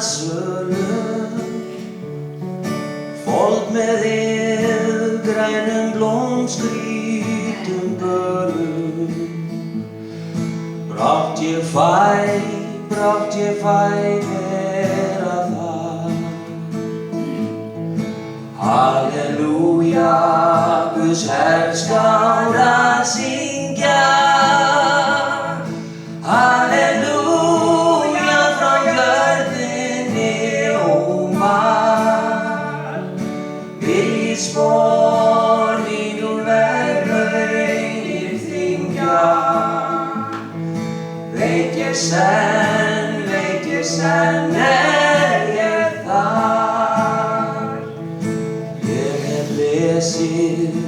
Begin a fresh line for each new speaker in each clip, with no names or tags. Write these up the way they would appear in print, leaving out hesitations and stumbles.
svölum, fold með iðgrænum blómskrýtum bölum. Brátt ég fæ vera þar. Halleluja, Guðs herskára syngja. Halleluja, frá jörðinni ómar. Vilji spor mín úr veglaunir þyngja. Veit ég senn ég þar. Ég hef lesið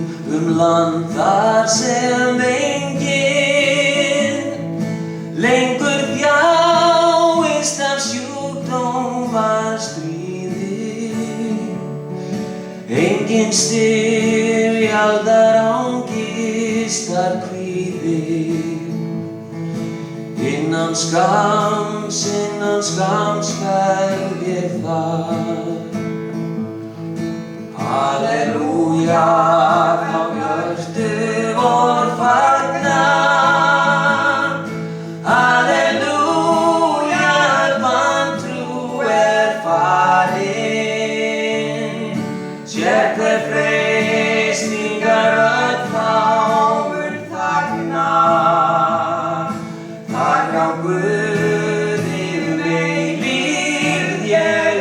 land þar sem enginn lengur þjáist af sjúkdómastríði. Enginn styrjaldar angistar kvíði. Innan skams verð ég þar. Halleluja, þá hjörtu vor fagna. Halleluja, vantrú farin. Hver freistingar öll þá mun þagna. Þar hjá Guði eilífð ég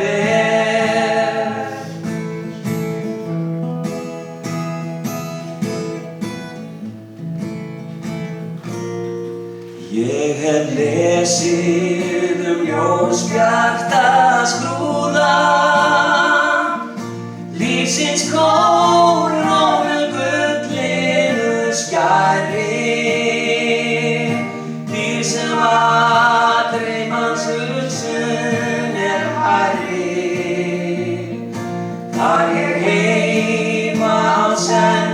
Ég hef lesið ljósbjarta skrúða, lífsins kórónu gullinu skæri. Dýr sem allri manns hugsun hærri. Þar ég heima senn.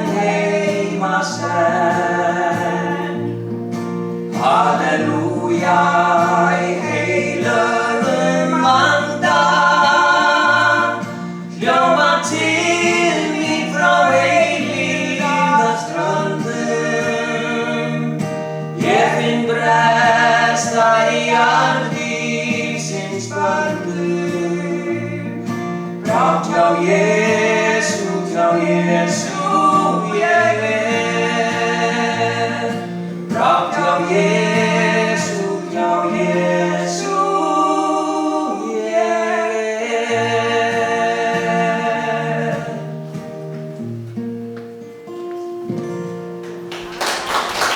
Halleluja, í heilögum anda, hljóma til mín frá eilífðarströndum. Ég finn bresta í lífsins böndum. Brátt hjá Jesú